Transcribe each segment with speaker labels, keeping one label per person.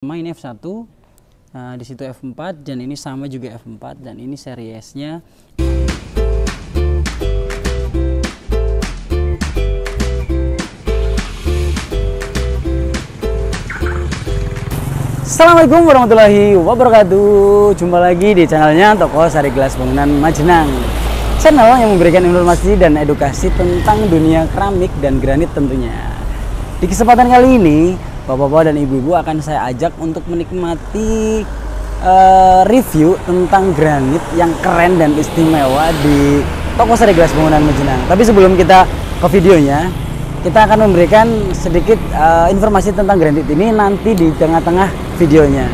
Speaker 1: Ini F1, di situ F4, dan ini sama juga F4, dan ini seri S-nya. Assalamualaikum warahmatullahi wabarakatuh. Jumpa lagi di channelnya Toko Sari Gelas Bangunan Majenang, channel yang memberikan informasi dan edukasi tentang dunia keramik dan granit tentunya. Di kesempatan kali ini, bapak-bapak dan ibu-ibu akan saya ajak untuk menikmati review tentang granit yang keren dan istimewa di Toko Sari Gelas Bangunan Majenang. Tapi sebelum kita ke videonya, kita akan memberikan sedikit informasi tentang granit ini nanti di tengah-tengah videonya.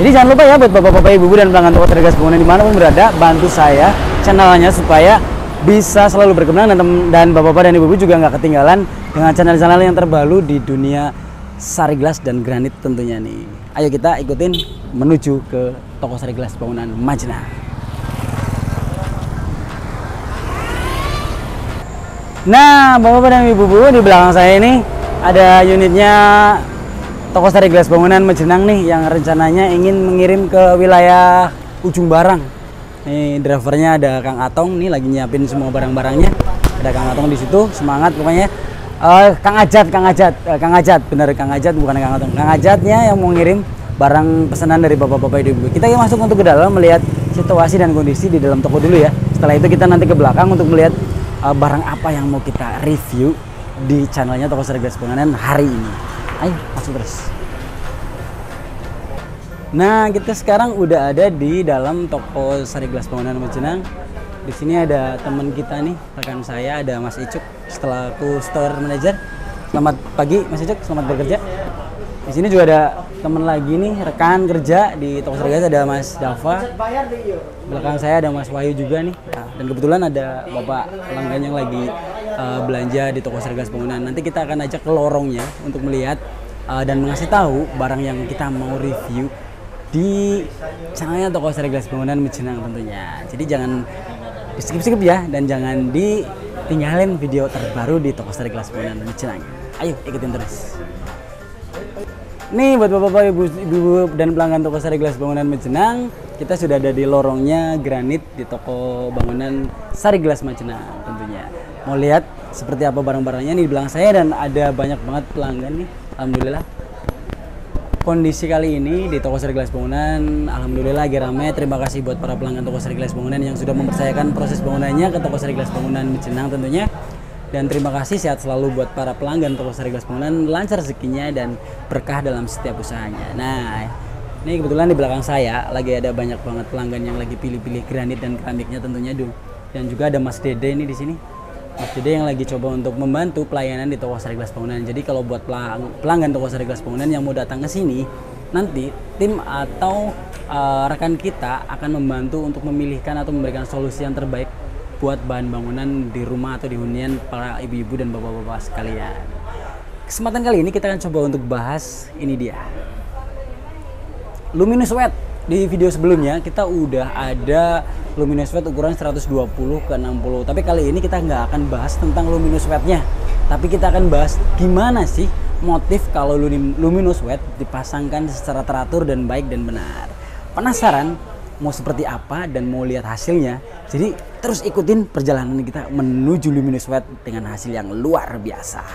Speaker 1: Jadi jangan lupa ya buat bapak-bapak, ibu-ibu dan pelanggan Toko Sari Gelas Bangunan dimanapun berada, bantu saya channelnya supaya bisa selalu berkembang, dan bapak-bapak dan ibu-ibu juga nggak ketinggalan dengan channel-channel yang terbaru di dunia sari gelas dan granit tentunya nih. Ayo kita ikutin menuju ke Toko Sari Gelas Bangunan Majenang. Nah, bapak-bapak dan ibu-ibu, di belakang saya ini ada unitnya Toko Sari Gelas Bangunan Majenang nih, yang rencananya ingin mengirim ke wilayah Ujung Barang. Nih drivernya ada Kang Atong nih, lagi nyiapin semua barang-barangnya. Ada Kang Atong di situ, semangat pokoknya. Kang Ajat, bener Kang Ajat, bukan Kang Atong. Kang Ajatnya yang mau ngirim barang pesanan dari bapak-bapak ibu-ibu. Kita masuk untuk ke dalam melihat situasi dan kondisi di dalam toko dulu ya. Setelah itu kita nanti ke belakang untuk melihat barang apa yang mau kita review di channelnya Toko Sari Gelas Bangunan hari ini. Ayo masuk terus. Nah, kita sekarang udah ada di dalam Toko Sari Gelas Bangunan Majenang. Di sini ada teman kita nih, rekan saya, ada Mas Icuk selaku store manager. Selamat pagi Mas Icuk, selamat bekerja. Di sini juga ada teman lagi nih, rekan kerja di Toko Sari Gelas, ada Mas Dava. Belakang saya ada Mas Wahyu juga nih. Nah, dan kebetulan ada Bapak pelanggan yang lagi belanja di Toko Sari Gelas Bangunan. Nanti kita akan ajak ke lorongnya untuk melihat dan mengasih tahu barang yang kita mau review di channelnya Toko Sari Gelas Bangunan Majenang tentunya. Jadi jangan di-skip ya, dan jangan ditinggalin video terbaru di Toko Sari Gelas Bangunan Majenang. Ayo ikutin terus. Nih buat bapak-bapak, ibu-ibu dan pelanggan Toko Sari Gelas Bangunan Majenang, kita sudah ada di lorongnya granit di Toko Bangunan Sari Gelas Majenang tentunya. Mau lihat seperti apa barang-barangnya nih di belakang saya, dan ada banyak banget pelanggan nih. Alhamdulillah. Kondisi kali ini di Toko Sari Gelas Bangunan alhamdulillah lagi ramai. Terima kasih buat para pelanggan Toko Sari Gelas Bangunan yang sudah mempercayakan proses bangunannya ke Toko Sari Gelas Bangunan Majenang tentunya. Dan terima kasih, sehat selalu buat para pelanggan Toko Sari Gelas Bangunan, lancar rezekinya dan berkah dalam setiap usahanya. Nah, ini kebetulan di belakang saya lagi ada banyak banget pelanggan yang lagi pilih-pilih granit dan keramiknya tentunya dulu. Dan juga ada Mas Dede ini di sini. Mas Dede yang lagi coba untuk membantu pelayanan di Toko Sari Gelas Bangunan. Jadi kalau buat pelanggan Toko Sari Gelas Bangunan yang mau datang ke sini, nanti tim atau rekan kita akan membantu untuk memilihkan atau memberikan solusi yang terbaik buat bahan bangunan di rumah atau di hunian para ibu-ibu dan bapak-bapak sekalian. Kesempatan kali ini kita akan coba untuk bahas ini dia, luminous wet. Di video sebelumnya kita udah ada luminous wet ukuran 120 ke 60. Tapi kali ini kita nggak akan bahas tentang luminous wetnya, tapi kita akan bahas gimana sih motif kalau luminous wet dipasangkan secara teratur dan baik dan benar. Penasaran mau seperti apa dan mau lihat hasilnya? Jadi terus ikutin perjalanan kita menuju luminous wet dengan hasil yang luar biasa.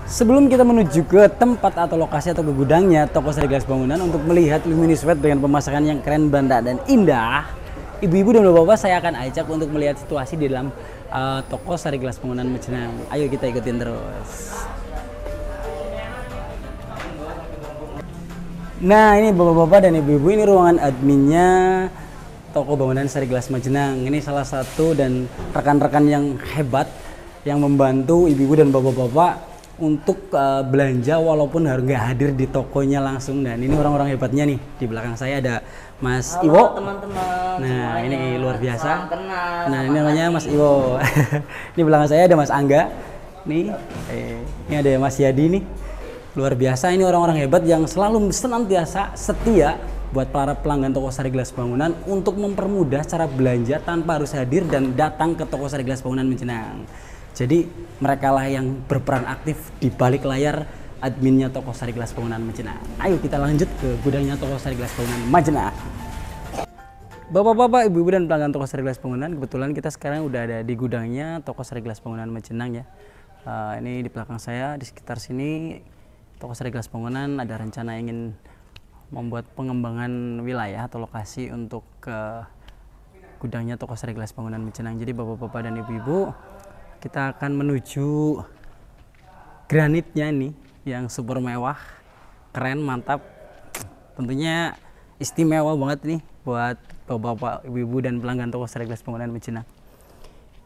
Speaker 1: Sebelum kita menuju ke tempat atau lokasi atau ke gudangnya Toko Sari Gelas Bangunan untuk melihat luminous wet dengan pemasangan yang keren, berantak dan indah, ibu-ibu dan bapak-bapak saya akan ajak untuk melihat situasi di dalam Toko Sari Gelas Bangunan Majenang. Ayo kita ikutin terus. Nah, ini bapak-bapak dan ibu-ibu, ini ruangan adminnya Toko Bangunan Sari Gelas Majenang. Ini salah satu dan rekan-rekan yang hebat yang membantu ibu-ibu dan bapak-bapak untuk belanja walaupun nggak hadir di tokonya langsung. Dan ini orang-orang hebatnya nih. Di belakang saya ada Mas Iwo.
Speaker 2: Teman-teman.
Speaker 1: Nah, ini luar biasa.
Speaker 2: Kenal.
Speaker 1: Nah, ini namanya Mas Iwo. Ini belakang saya ada Mas Angga. Nih, ini ada Mas Yadi nih. Luar biasa, ini orang-orang hebat yang selalu senantiasa setia buat para pelanggan Toko Sari Gelas Bangunan untuk mempermudah cara belanja tanpa harus hadir dan datang ke Toko Sari Gelas Bangunan Majenang. Jadi mereka lah yang berperan aktif di balik layar adminnya toko Sari Gelas Bangunan Majenah. Ayo kita lanjut ke gudangnya toko Sari Gelas Bangunan Majenah. Bapak-bapak, ibu-ibu dan pelanggan toko Sari Gelas Bangunan, kebetulan kita sekarang udah ada di gudangnya toko Sari Gelas Bangunan Majenah ya. Ini di belakang saya, di sekitar sini toko Sari Gelas Bangunan ada rencana ingin membuat pengembangan wilayah atau lokasi untuk ke gudangnya toko Sari Gelas Bangunan Majenah. Jadi bapak-bapak dan ibu-ibu, kita akan menuju granitnya nih yang super mewah, keren, mantap. Tentunya istimewa banget nih buat bapak-bapak, ibu-ibu dan pelanggan toko Sari Gelas Bangunan Majenah.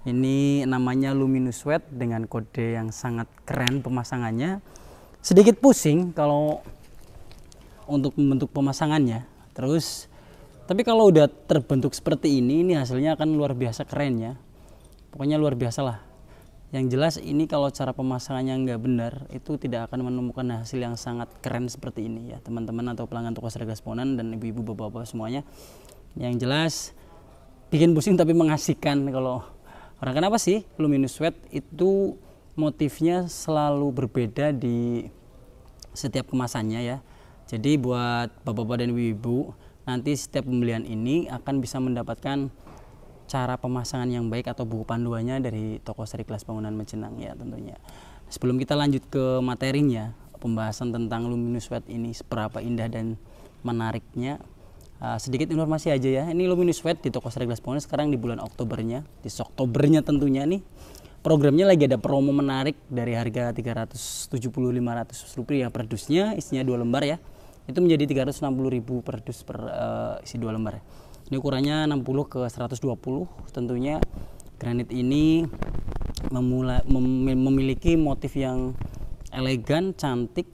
Speaker 1: Ini namanya Luminous Wet dengan kode yang sangat keren pemasangannya. Sedikit pusing kalau untuk membentuk pemasangannya. Tapi kalau udah terbentuk seperti ini hasilnya akan luar biasa keren ya. Pokoknya luar biasa lah. Yang jelas ini kalau cara pemasangannya nggak benar, itu tidak akan menemukan hasil yang sangat keren seperti ini ya teman-teman atau pelanggan toko Sari Gelas Bangunan dan ibu-ibu bapak-bapak semuanya. Yang jelas bikin pusing tapi mengasihkan kalau orang. Kenapa sih Luminous Wet itu motifnya selalu berbeda di setiap kemasannya ya. Jadi buat bapak-bapak dan ibu-ibu, nanti setiap pembelian ini akan bisa mendapatkan cara pemasangan yang baik atau buku panduannya dari toko Sari Gelas Bangunan Majenah ya tentunya. Sebelum kita lanjut ke materinya, pembahasan tentang Luminous Wet ini seberapa indah dan menariknya, sedikit informasi aja ya. Ini Luminous Wet di toko Sari Gelas Bangunan sekarang di bulan Oktobernya, di Oktobernya tentunya nih. Programnya lagi ada promo menarik dari harga 370-500 rupiah per dusnya, isinya 2 lembar ya. Itu menjadi 360.000 per dus per isi 2 lembar. Ini ukurannya 60 ke 120. Tentunya granit ini memiliki motif yang elegan, cantik,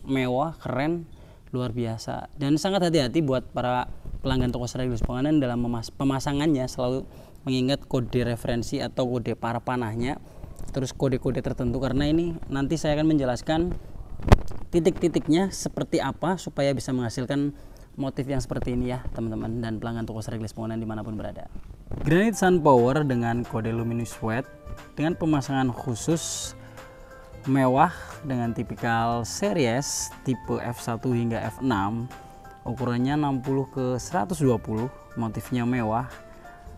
Speaker 1: mewah, keren, luar biasa. Dan sangat hati-hati buat para pelanggan toko Sari Gelas Bangunan dalam pemasangannya, selalu mengingat kode referensi atau kode para panahnya, terus kode-kode tertentu, karena ini nanti saya akan menjelaskan titik-titiknya seperti apa supaya bisa menghasilkan motif yang seperti ini ya teman-teman dan pelanggan toko Sari Gelas Bangunan dimanapun berada. Granit Sunpower dengan kode Luminous Wet dengan pemasangan khusus mewah dengan tipikal series tipe F1 hingga F6, ukurannya 60 ke 120, motifnya mewah,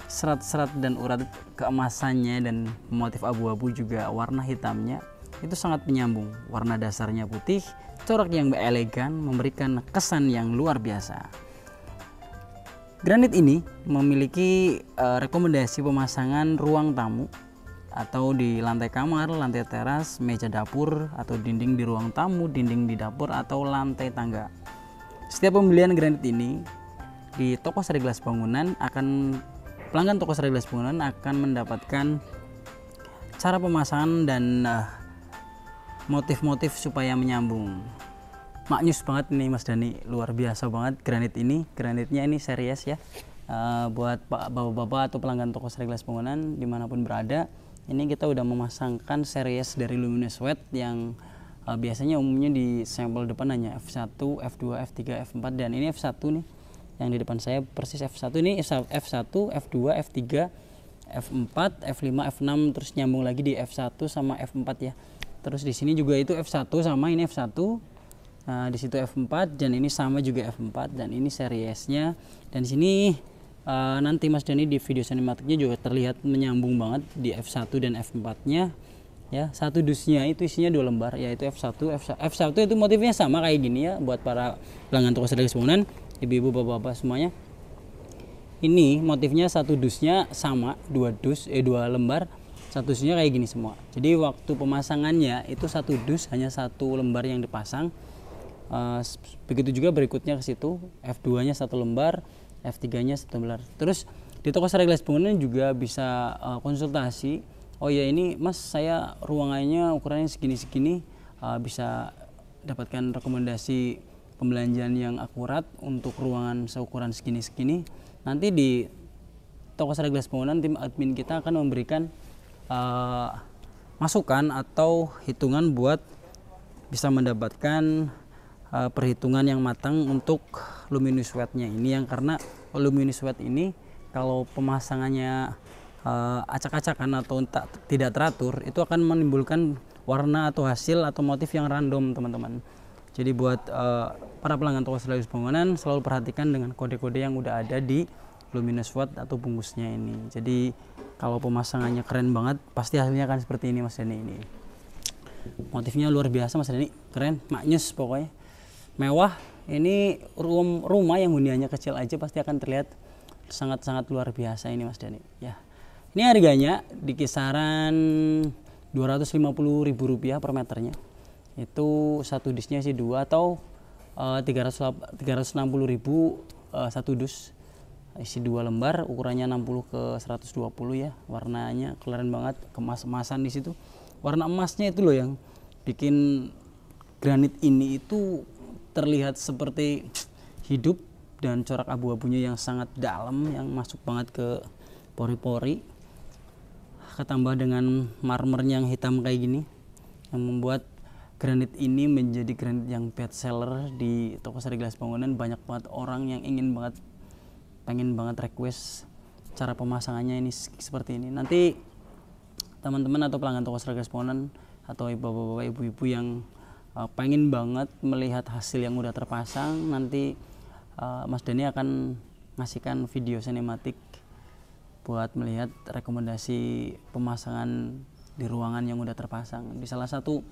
Speaker 1: serat-serat dan urat keemasannya dan motif abu-abu juga warna hitamnya itu sangat menyambung. Warna dasarnya putih, corak yang elegan, memberikan kesan yang luar biasa. Granit ini memiliki rekomendasi pemasangan ruang tamu atau di lantai kamar, lantai teras, meja dapur, atau dinding di ruang tamu, dinding di dapur, atau lantai tangga. Setiap pembelian granit ini di toko Sari Gelas Bangunan pelanggan toko Sari Gelas Bangunan akan mendapatkan cara pemasangan dan motif-motif supaya menyambung. Maknyus banget nih Mas Dani, luar biasa banget granit ini. Granitnya ini series ya. Buat bapak-bapak atau pelanggan toko Sari Gelas Bangunan dimanapun berada, ini kita udah memasangkan series dari Luminous Wet yang biasanya umumnya di sampel depan hanya F1, F2, F3, F4, dan ini F1 nih yang di depan saya persis F1. Ini F1, F2, F3, F4, F5, F6, terus nyambung lagi di F1 sama F4 ya. Terus di sini juga itu F1 sama ini F1. Nah, di situ F4 dan ini sama juga F4 dan ini seriesnya. Dan di sini nanti Mas Dani di video sinematiknya juga terlihat menyambung banget di F1 dan F4-nya. Ya, satu dusnya itu isinya 2 lembar yaitu F1. F1 itu motifnya sama kayak gini ya buat para pelanggan toko Sari Gelas Bangunan, ibu-ibu, bapak-bapak semuanya. Ini motifnya satu dusnya sama, 2 lembar. Satu dusnya kayak gini semua. Jadi waktu pemasangannya itu satu dus hanya 1 lembar yang dipasang. Begitu juga berikutnya ke situ, F2-nya 1 lembar, F3-nya 1 lembar. Terus di toko Sari Gelas Bangunan juga bisa konsultasi. Oh ya ini Mas, saya ruangannya ukurannya segini-segini, bisa dapatkan rekomendasi pembelanjaan yang akurat untuk ruangan seukuran segini-segini. Nanti di toko Sari Gelas Bangunan tim admin kita akan memberikan masukan atau hitungan buat bisa mendapatkan perhitungan yang matang untuk Luminous Wet-nya ini, yang karena Luminous Wet ini kalau pemasangannya acak-acakan atau tidak teratur itu akan menimbulkan warna atau hasil atau motif yang random teman-teman. Jadi buat para pelanggan toko Sekaligus Bangunan selalu perhatikan dengan kode-kode yang udah ada di luminous watt atau bungkusnya ini. Jadi kalau pemasangannya keren banget, pasti hasilnya akan seperti ini Mas Dani ini. Motifnya luar biasa Mas Dani, keren, maknyus pokoknya. Mewah. Ini rumah yang huniannya kecil aja pasti akan terlihat sangat-sangat luar biasa ini Mas Dani ya. Ini harganya di kisaran Rp250.000 per meternya. Itu satu dusnya isi 2 atau 360.000 satu dus isi 2 lembar, ukurannya 60 ke 120 ya. Warnanya keren banget, kemas-emasan di situ. Warna emasnya itu loh yang bikin granit ini itu terlihat seperti hidup, dan corak abu-abunya yang sangat dalam yang masuk banget ke pori-pori, ketambah dengan marmernya yang hitam kayak gini yang membuat granit ini menjadi granit yang best seller di toko Seriglas Bangunan. Banyak banget orang yang pengen banget request cara pemasangannya ini seperti ini. Nanti teman-teman atau pelanggan toko Seriglas Bangunan atau bapak-bapak ibu-ibu yang pengen banget melihat hasil yang udah terpasang, nanti Mas Dani akan ngasihkan video sinematik buat melihat rekomendasi pemasangan di ruangan yang udah terpasang. Di salah satu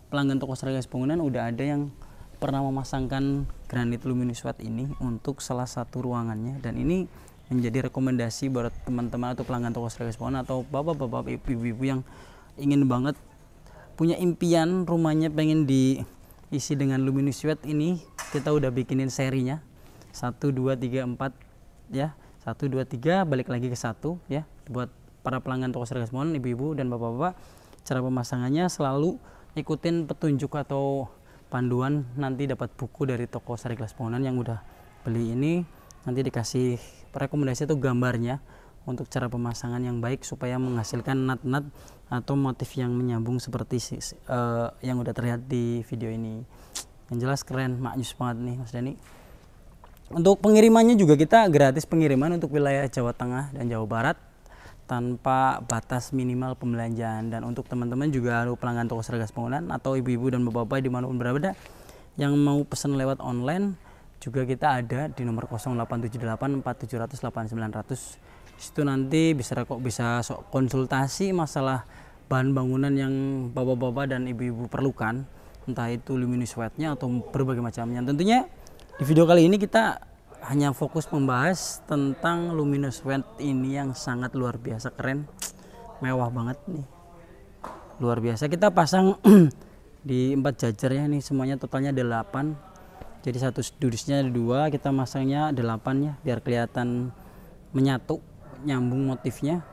Speaker 1: pelanggan toko Seriglas Bangunan udah ada yang pernah memasangkan granit luminous watt ini untuk salah satu ruangannya, dan ini menjadi rekomendasi buat teman-teman atau pelanggan toko Seriglas Bangunan atau bapak-bapak ibu-ibu yang ingin banget punya impian rumahnya pengen diisi dengan luminous watt. Ini kita udah bikinin serinya 1 2 3 4 ya, 1 2 3 balik lagi ke 1 ya, buat para pelanggan toko Seriglas Bangunan, ibu-ibu dan bapak-bapak. Cara pemasangannya selalu ikutin petunjuk atau panduan, nanti dapat buku dari toko Seriglas Bangunan yang udah beli ini, nanti dikasih rekomendasi atau gambarnya untuk cara pemasangan yang baik supaya menghasilkan nat-nat atau motif yang menyambung seperti yang udah terlihat di video ini. Yang jelas keren, maknyus banget nih Mas Dani. Untuk pengirimannya juga kita gratis pengiriman untuk wilayah Jawa Tengah dan Jawa Barat tanpa batas minimal pembelanjaan. Dan untuk teman-teman juga pelanggan toko Seriglas Bangunan atau ibu-ibu dan bapak-bapak dimanapun berada yang mau pesan lewat online, juga kita ada di nomor 0878 4700 8900. Situ nanti bisa konsultasi masalah bahan bangunan yang bapak-bapak dan ibu-ibu perlukan, entah itu luminous watt-nya atau berbagai macamnya. Tentunya di video kali ini kita hanya fokus membahas tentang luminous watt ini yang sangat luar biasa keren, mewah banget nih, luar biasa. Kita pasang di 4 jajar ya, nih semuanya totalnya 8. Jadi satu dusnya ada 2, kita masangnya 8 ya, biar kelihatan menyatu, nyambung motifnya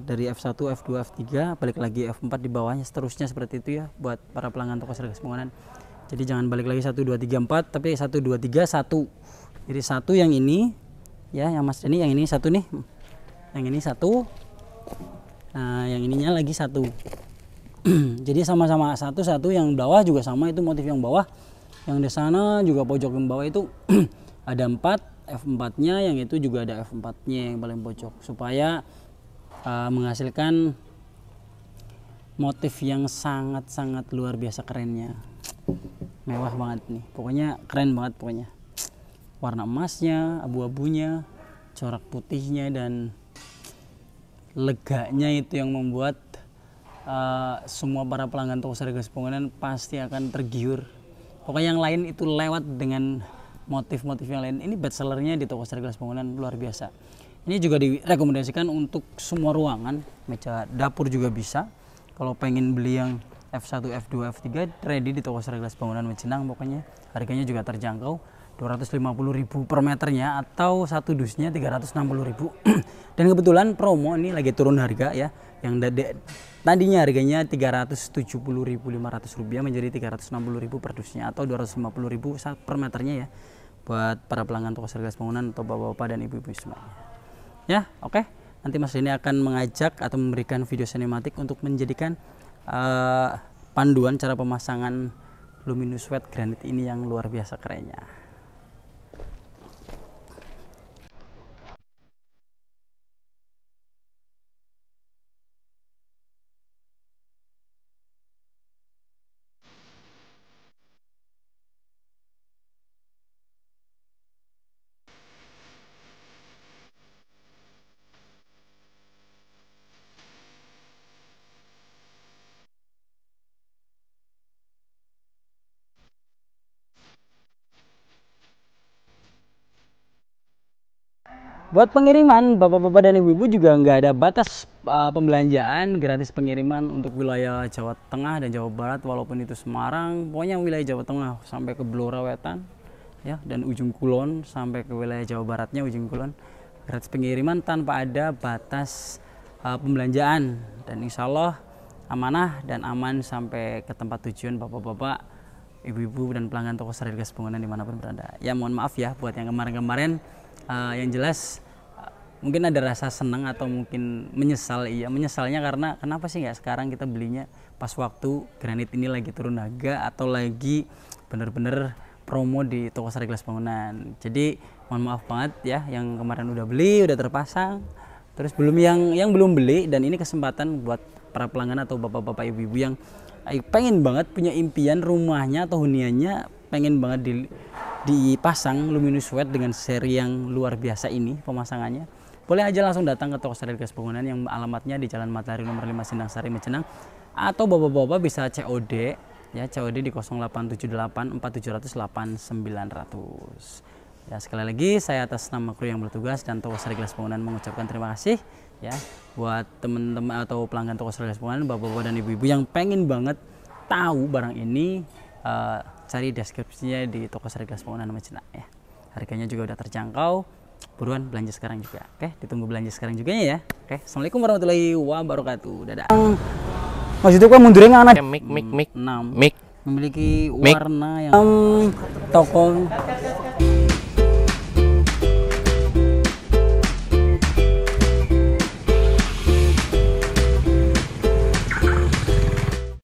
Speaker 1: dari F1, F2, F3 balik lagi F4 di bawahnya, seterusnya seperti itu ya buat para pelanggan toko Seriglas Bangunan. Jadi jangan balik lagi 1 2 3 4, tapi 1 2 3 1. Jadi 1 yang ini ya, yang Mas ini yang ini 1 nih, yang ini 1, nah yang ininya lagi 1. Jadi sama-sama 1 yang bawah juga sama, itu motif yang bawah, yang di sana juga pojok yang bawah itu ada 4 F4 nya, yang itu juga ada F4 nya yang paling pojok, supaya menghasilkan motif yang sangat-sangat luar biasa kerennya, mewah banget nih, pokoknya keren banget pokoknya. Warna emasnya, abu-abunya, corak putihnya, dan leganya itu yang membuat semua para pelanggan toko Seriglas Bangunan pasti akan tergiur. Pokoknya yang lain itu lewat dengan motif-motif yang lain. Ini best sellernya di toko Seriglas Bangunan luar biasa. Ini juga direkomendasikan untuk semua ruangan, meja dapur juga bisa. Kalau pengen beli yang F1, F2, F3 ready di toko Seriglas Bangunan Mejenang. Pokoknya harganya juga terjangkau, 250.000 per meternya, atau satu dusnya 360.000. Dan kebetulan promo ini lagi turun harga ya, yang tadinya harganya Rp370.500 menjadi Rp360.000 per dusnya, atau Rp250.000 per meternya ya, buat para pelanggan toko Seriglas Bangunan atau bapak-bapak dan ibu-ibu semuanya ya. Oke, nanti Mas Dani akan mengajak atau memberikan video sinematik untuk menjadikan panduan cara pemasangan luminous watt granit ini yang luar biasa kerennya. Buat pengiriman, bapak-bapak dan ibu-ibu juga nggak ada batas pembelanjaan, gratis pengiriman untuk wilayah Jawa Tengah dan Jawa Barat, walaupun itu Semarang, pokoknya wilayah Jawa Tengah sampai ke Blora Wetan, ya, dan ujung Kulon sampai ke wilayah Jawa Baratnya ujung Kulon, gratis pengiriman tanpa ada batas pembelanjaan, dan insya Allah amanah dan aman sampai ke tempat tujuan bapak-bapak, ibu-ibu dan pelanggan toko Sarigas Bangunan dimanapun berada. Ya mohon maaf ya buat yang kemarin-kemarin, yang jelas mungkin ada rasa senang atau mungkin menyesal. Iya, menyesalnya karena kenapa sih nggak sekarang kita belinya pas waktu granit ini lagi turun harga atau lagi bener-bener promo di toko Sarigas Bangunan. Jadi mohon maaf banget ya yang kemarin udah beli, udah terpasang, terus belum yang belum beli, dan ini kesempatan buat para pelanggan atau bapak-bapak ibu-ibu yang pengen banget punya impian rumahnya atau huniannya pengen banget dipasang luminous white dengan seri yang luar biasa ini pemasangannya, boleh aja langsung datang ke toko Sarigas Bangunan yang alamatnya di Jalan Matahari nomor 5 Sindang Sari Mejenang, atau bapak-bapak bisa COD ya, COD di 0878 4700 8900. Ya, sekali lagi saya atas nama kru yang bertugas dan toko Sarigas Bangunan mengucapkan terima kasih ya buat teman-teman atau pelanggan toko Sarigas Bangunan, bapak-bapak dan ibu-ibu yang pengen banget tahu barang ini. Cari deskripsinya di toko Sarigas Bangunan Mejenang ya. Harganya juga udah terjangkau. Buruan belanja sekarang juga. Oke, ditunggu belanja sekarang juga ya. Oke, assalamualaikum warahmatullahi wabarakatuh. Dadah. Maksudnya kok mundurnya anak
Speaker 2: Mik
Speaker 1: memiliki warna yang toko